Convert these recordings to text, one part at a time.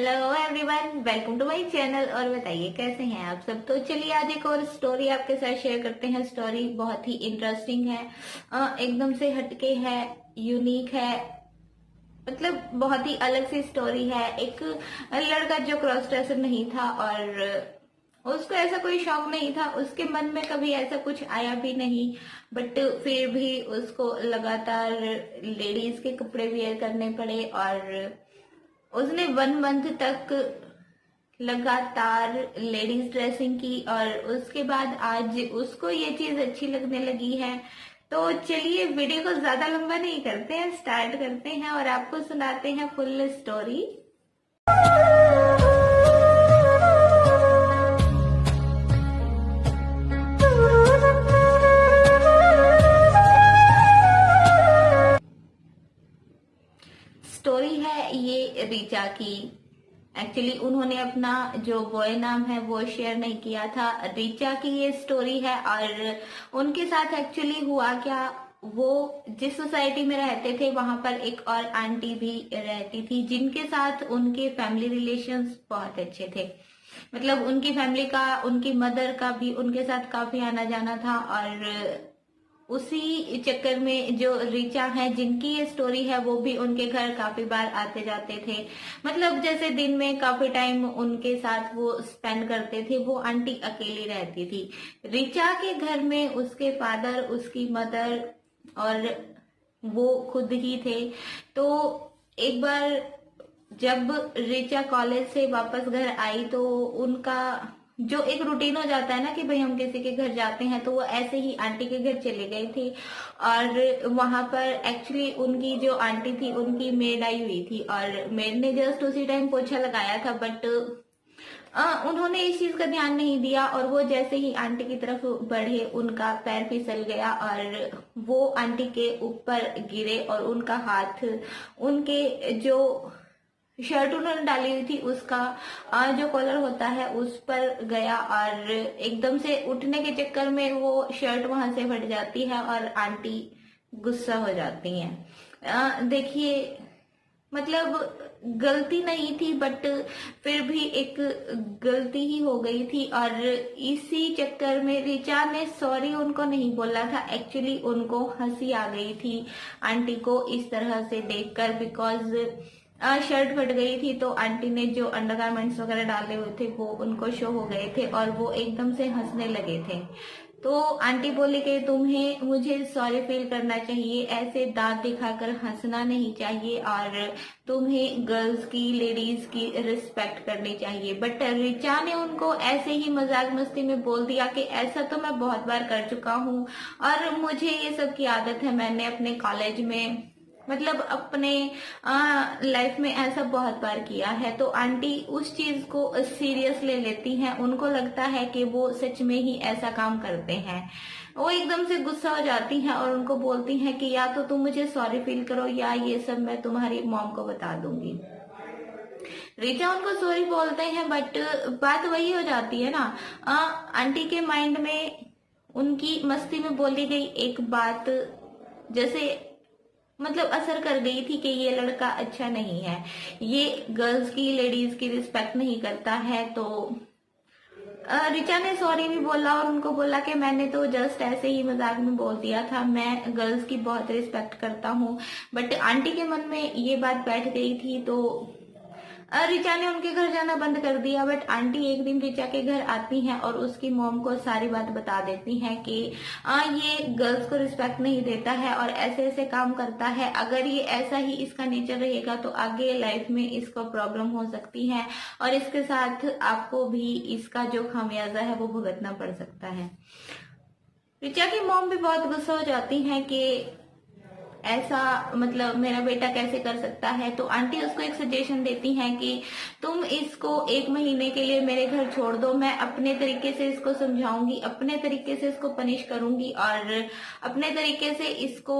Hello everyone, welcome to my channel. और बताइए कैसे हैं आप सब। तो चलिए आज एक और स्टोरी आपके साथ शेयर करते हैं। स्टोरी बहुत ही इंटरेस्टिंग है, एकदम से हटके है, यूनिक है, मतलब बहुत ही अलग सी स्टोरी है। एक लड़का जो क्रॉस ड्रेसर नहीं था और उसको ऐसा कोई शौक नहीं था, उसके मन में कभी ऐसा कुछ आया भी नहीं, बट फिर भी उसको लगातार लेडीज के कपड़े वेयर करने पड़े और उसने 1 मंथ तक लगातार लेडीज ड्रेसिंग की और उसके बाद आज उसको ये चीज अच्छी लगने लगी है। तो चलिए वीडियो को ज्यादा लंबा नहीं करते हैं, स्टार्ट करते हैं और आपको सुनाते हैं फुल स्टोरी। स्टोरी है ये रीचा की। एक्चुअली उन्होंने अपना जो बॉय नाम है वो शेयर नहीं किया था। रीचा की ये स्टोरी है और उनके साथ एक्चुअली हुआ क्या, वो जिस सोसाइटी में रहते थे वहां पर एक और आंटी भी रहती थी जिनके साथ उनके फैमिली रिलेशंस बहुत अच्छे थे। मतलब उनकी फैमिली का, उनकी मदर का भी उनके साथ काफी आना जाना था और उसी चक्कर में जो रीचा है जिनकी ये स्टोरी है वो भी उनके घर काफी बार आते जाते थे। मतलब जैसे दिन में काफी टाइम उनके साथ वो स्पेंड करते थे। वो आंटी अकेली रहती थी। रीचा के घर में उसके फादर, उसकी मदर और वो खुद ही थे। तो एक बार जब रीचा कॉलेज से वापस घर आई तो उनका जो एक रूटीन हो जाता है ना कि भाई हम किसी के घर जाते हैं, तो वो ऐसे ही आंटी के घर चले गई थी और वहां पर एक्चुअली उनकी जो आंटी थी उनकी मेड आई हुई थी और मेड ने जस्ट उसी टाइम पोछा लगाया था, बट उन्होंने इस चीज का ध्यान नहीं दिया और वो जैसे ही आंटी की तरफ बढ़े उनका पैर फिसल गया और वो आंटी के ऊपर गिरे और उनका हाथ उनके जो शर्ट उन्होंने डाली हुई थी उसका जो कॉलर होता है उस पर गया और एकदम से उठने के चक्कर में वो शर्ट वहां से फट जाती है और आंटी गुस्सा हो जाती हैं। देखिए मतलब गलती नहीं थी बट फिर भी एक गलती ही हो गई थी और इसी चक्कर में रिचा ने सॉरी उनको नहीं बोला था। एक्चुअली उनको हंसी आ गई थी आंटी को इस तरह से देखकर, बिकॉज शर्ट फट गई थी तो आंटी ने जो अंडरगारमेंट्स वगैरह डाले हुए थे वो उनको शो हो गए थे और वो एकदम से हंसने लगे थे। तो आंटी बोली कि तुम्हें मुझे सॉरी फील करना चाहिए, ऐसे दांत दिखाकर हंसना नहीं चाहिए और तुम्हें गर्ल्स की, लेडीज की रिस्पेक्ट करनी चाहिए। बट रिचा ने उनको ऐसे ही मजाक मस्ती में बोल दिया कि ऐसा तो मैं बहुत बार कर चुका हूँ और मुझे ये सब की आदत है, मैंने अपने कॉलेज में मतलब अपने लाइफ में ऐसा बहुत बार किया है। तो आंटी उस चीज को सीरियस ले लेती हैं, उनको लगता है कि वो सच में ही ऐसा काम करते हैं। वो एकदम से गुस्सा हो जाती हैं और उनको बोलती हैं कि या तो तुम मुझे सॉरी फील करो या ये सब मैं तुम्हारी मॉम को बता दूंगी। रीचा उनको सॉरी बोलते हैं बट बात वही हो जाती है ना, आंटी के माइंड में उनकी मस्ती में बोली गई एक बात जैसे मतलब असर कर गई थी कि ये लड़का अच्छा नहीं है, ये गर्ल्स की, लेडीज की रिस्पेक्ट नहीं करता है। तो रिचा ने सॉरी भी बोला और उनको बोला कि मैंने तो जस्ट ऐसे ही मजाक में बोल दिया था, मैं गर्ल्स की बहुत रिस्पेक्ट करता हूँ। बट आंटी के मन में ये बात बैठ गई थी तो रिचा ने उनके घर जाना बंद कर दिया। बट आंटी एक दिन रिचा के घर आती हैं और उसकी मॉम को सारी बात बता देती हैं कि ये गर्ल्स को रिस्पेक्ट नहीं देता है और ऐसे ऐसे काम करता है, अगर ये ऐसा ही इसका नेचर रहेगा तो आगे लाइफ में इसको प्रॉब्लम हो सकती है और इसके साथ आपको भी इसका जो खामियाजा है वो भुगतना पड़ सकता है। रिचा की मॉम भी बहुत गुस्सा हो जाती है कि ऐसा मतलब मेरा बेटा कैसे कर सकता है। तो आंटी उसको एक सजेशन देती हैं कि तुम इसको 1 महीने के लिए मेरे घर छोड़ दो, मैं अपने तरीके से इसको समझाऊंगी, अपने तरीके से इसको पनिश करूंगी और अपने तरीके से इसको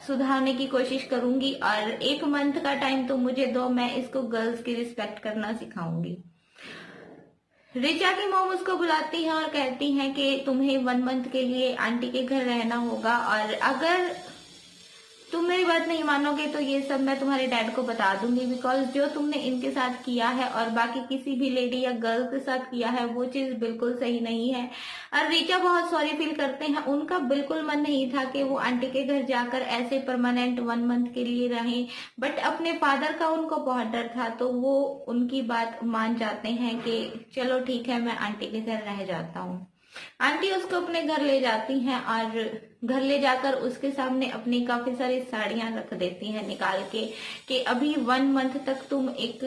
सुधारने की कोशिश करूंगी और 1 मंथ का टाइम तुम मुझे दो, मैं इसको गर्ल्स की रिस्पेक्ट करना सिखाऊंगी। रिचा की मॉम उसको बुलाती है और कहती हैं कि तुम्हें 1 मंथ के लिए आंटी के घर रहना होगा और अगर तुम मेरी बात नहीं मानोगे तो ये सब मैं तुम्हारे डैड को बता दूंगी, बिकॉज जो तुमने इनके साथ किया है और बाकी किसी भी लेडी या गर्ल के साथ किया है वो चीज बिल्कुल सही नहीं है। और रीचा बहुत सॉरी फील करते हैं, उनका बिल्कुल मन नहीं था कि वो आंटी के घर जाकर ऐसे परमानेंट 1 मंथ के लिए रहें, बट अपने फादर का उनको बहुत डर था तो वो उनकी बात मान जाते हैं कि चलो ठीक है मैं आंटी के घर रह जाता हूँ। आंटी उसको अपने घर ले जाती हैं और घर ले जाकर उसके सामने अपनी काफी सारी साड़ियां रख देती हैं निकाल के कि अभी 1 मंथ तक तुम एक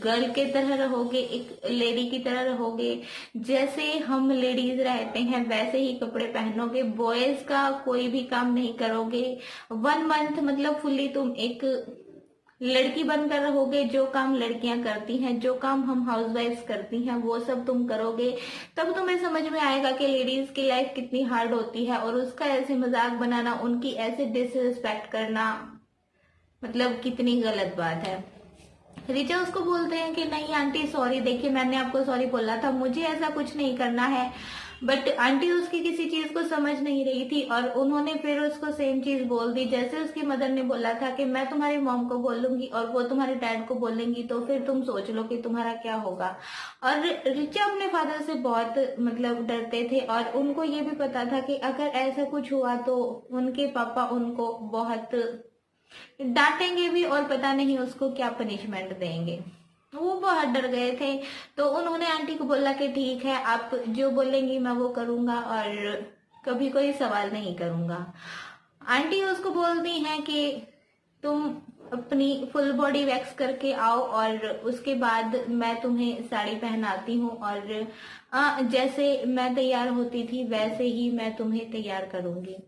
गर्ल के तरह रहोगे, एक लेडी की तरह रहोगे, जैसे हम लेडीज रहते हैं वैसे ही कपड़े पहनोगे, बॉयज का कोई भी काम नहीं करोगे। 1 मंथ मतलब फुल्ली तुम एक लड़की बनकर रहोगे, जो काम लड़कियां करती हैं, जो काम हम हाउसवाइफ्स करती हैं वो सब तुम करोगे। तब तुम्हें समझ में आएगा कि लेडीज की लाइफ कितनी हार्ड होती है और उसका ऐसे मजाक बनाना, उनकी ऐसे डिसरिस्पेक्ट करना मतलब कितनी गलत बात है। रिचा उसको बोलते हैं कि नहीं आंटी सॉरी, देखिए मैंने आपको सॉरी बोला था, मुझे ऐसा कुछ नहीं करना है। बट आंटी उसकी किसी चीज को समझ नहीं रही थी और उन्होंने फिर उसको सेम चीज बोल दी जैसे उसकी मदर ने बोला था कि मैं तुम्हारी मॉम को बोलूंगी और वो तुम्हारे डैड को बोलेंगी तो फिर तुम सोच लो कि तुम्हारा क्या होगा। और रिचा अपने फादर से बहुत मतलब डरते थे और उनको ये भी पता था कि अगर ऐसा कुछ हुआ तो उनके पापा उनको बहुत डांटेंगे भी और पता नहीं उसको क्या पनिशमेंट देंगे। वो बहुत डर गए थे तो उन्होंने आंटी को बोला कि ठीक है आप जो बोलेंगी मैं वो करूंगा और कभी कोई सवाल नहीं करूंगा। आंटी उसको बोलती हैं कि तुम अपनी फुल बॉडी वैक्स करके आओ और उसके बाद मैं तुम्हें साड़ी पहनाती हूँ और जैसे मैं तैयार होती थी वैसे ही मैं तुम्हें तैयार करूंगी।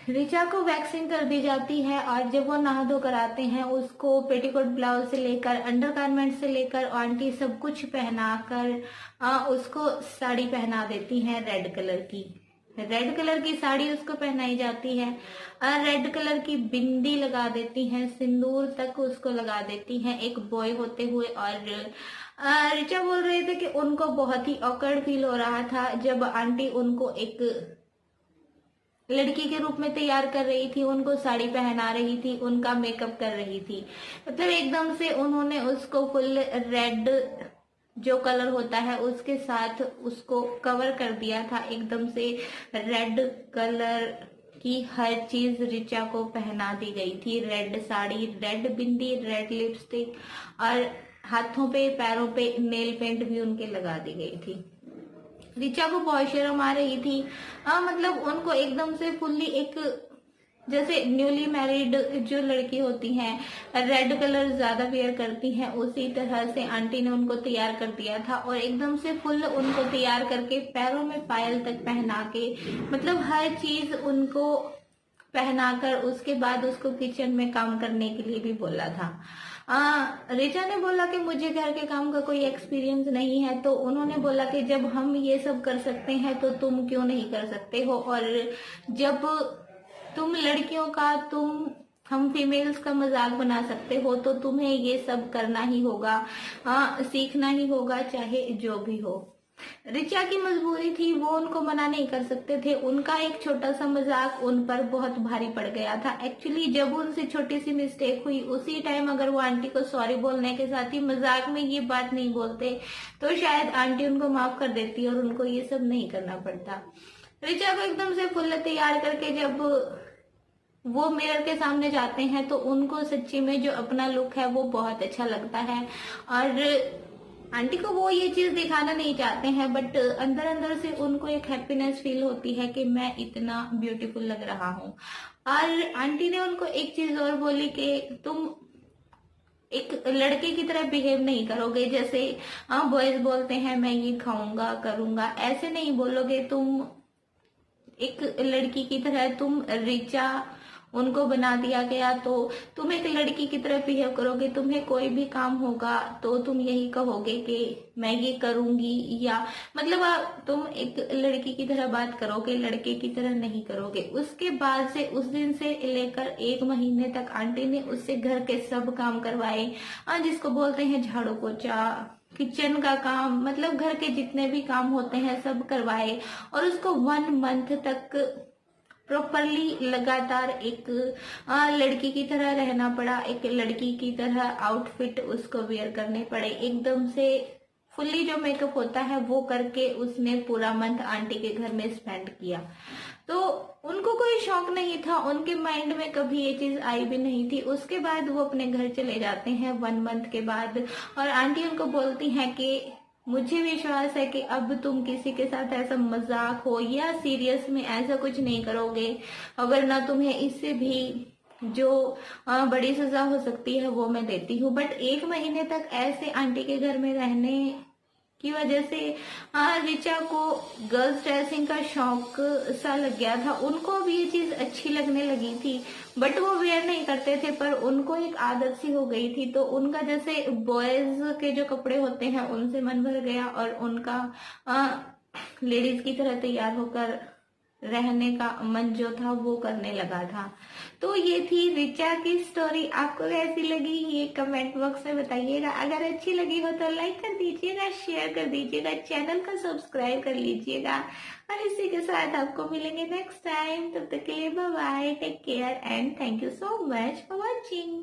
रिचा को वैक्सिंग कर दी जाती है और जब वो नहा धो कर आते हैं उसको पेटीकोट ब्लाउज से लेकर अंडरगारमेंट से लेकर आंटी सब कुछ पहनाकर उसको साड़ी पहना देती हैं रेड कलर की। रेड कलर की साड़ी उसको पहनाई जाती है और रेड कलर की बिंदी लगा देती हैं, सिंदूर तक उसको लगा देती हैं एक बॉय होते हुए। और रिचा बोल रहे थे कि उनको बहुत ही ऑकवर्ड फील हो रहा था जब आंटी उनको एक लड़की के रूप में तैयार कर रही थी, उनको साड़ी पहना रही थी, उनका मेकअप कर रही थी। मतलब एकदम से उन्होंने उसको फुल रेड जो कलर होता है उसके साथ उसको कवर कर दिया था। एकदम से रेड कलर की हर चीज रिचा को पहना दी गई थी, रेड साड़ी, रेड बिंदी, रेड लिपस्टिक और हाथों पे पैरों पे नेल पेंट भी उनके लगा दी गई थी। रिचा को बहुत शर्म आ रही थी। मतलब उनको एकदम से फुल्ली एक जैसे न्यूली मैरिड जो लड़की होती हैं रेड कलर ज्यादा वेयर करती हैं उसी तरह से आंटी ने उनको तैयार कर दिया था और एकदम से फुल उनको तैयार करके पैरों में पायल तक पहना के मतलब हर चीज उनको पहनाकर उसके बाद उसको किचन में काम करने के लिए भी बोला था। रिचा ने बोला कि मुझे घर के काम का कोई एक्सपीरियंस नहीं है तो उन्होंने बोला कि जब हम ये सब कर सकते हैं तो तुम क्यों नहीं कर सकते हो, और जब तुम लड़कियों का हम फीमेल्स का मजाक बना सकते हो तो तुम्हें ये सब करना ही होगा, सीखना ही होगा चाहे जो भी हो। रिचा की मजबूरी थी, वो उनको मना नहीं कर सकते थे, उनका एक छोटा सा मजाक उन पर बहुत भारी पड़ गया था। एक्चुअली जब उनसे छोटी सी मिस्टेक हुई उसी टाइम अगर वो आंटी को सॉरी बोलने के साथ ही मजाक में ये बात नहीं बोलते तो शायद आंटी उनको माफ कर देती और उनको ये सब नहीं करना पड़ता। रिचा को एकदम से फुल तैयार करके जब वो मिरर के सामने जाते हैं तो उनको सच्ची में जो अपना लुक है वो बहुत अच्छा लगता है और आंटी को वो ये चीज दिखाना नहीं चाहते हैं बट अंदर अंदर से उनको एक हैप्पीनेस फील होती है कि मैं इतना ब्यूटीफुल लग रहा हूँ। और आंटी ने उनको एक चीज और बोली कि तुम एक लड़के की तरह बिहेव नहीं करोगे, जैसे बॉयज बोलते हैं मैं ये खाऊंगा करूंगा, ऐसे नहीं बोलोगे तुम एक लड़की की तरह। तुम रिचा उनको बना दिया गया तो तुम एक लड़की की तरह बिहेव करोगे, तुम्हें कोई भी काम होगा तो तुम यही कहोगे कि मैं ये करूंगी, या मतलब तुम एक लड़की की तरह बात करोगे, लड़के की तरह नहीं करोगे। उसके बाद से उस दिन से लेकर 1 महीने तक आंटी ने उससे घर के सब काम करवाए, जिसको बोलते हैं झाड़ू पोछा, किचन का काम, मतलब घर के जितने भी काम होते हैं सब करवाए और उसको 1 मंथ तक प्रॉपरली लगातार एक लड़की की तरह रहना पड़ा, एक लड़की की तरह आउटफिट उसको वेयर करने पड़े, एकदम से फुल्ली जो मेकअप होता है वो करके उसने पूरा मंथ आंटी के घर में स्पेंड किया। तो उनको कोई शौक नहीं था, उनके माइंड में कभी ये चीज आई भी नहीं थी। उसके बाद वो अपने घर चले जाते हैं 1 मंथ के बाद, और आंटी उनको बोलती हैं कि मुझे विश्वास है कि अब तुम किसी के साथ ऐसा मजाक हो या सीरियस में ऐसा कुछ नहीं करोगे, अगर ना तुम्हें इससे भी जो बड़ी सजा हो सकती है वो मैं देती हूँ। बट 1 महीने तक ऐसे आंटी के घर में रहने की वजह से रिचा को गर्ल्स ड्रेसिंग का शौक सा लग गया था। उनको भी ये चीज अच्छी लगने लगी थी, बट वो वेयर नहीं करते थे, पर उनको एक आदत सी हो गई थी। तो उनका जैसे बॉयज के जो कपड़े होते हैं उनसे मन भर गया, और उनका लेडीज की तरह तैयार होकर रहने का मन जो था वो करने लगा था। तो ये थी रिचा की स्टोरी। आपको कैसी लगी ये कमेंट बॉक्स में बताइएगा। अगर अच्छी लगी हो तो लाइक कर दीजिएगा, शेयर कर दीजिएगा, चैनल को सब्सक्राइब कर लीजिएगा। और इसी के साथ आपको मिलेंगे नेक्स्ट टाइम। तब तक के लिए bye bye, take care and thank you so much for watching.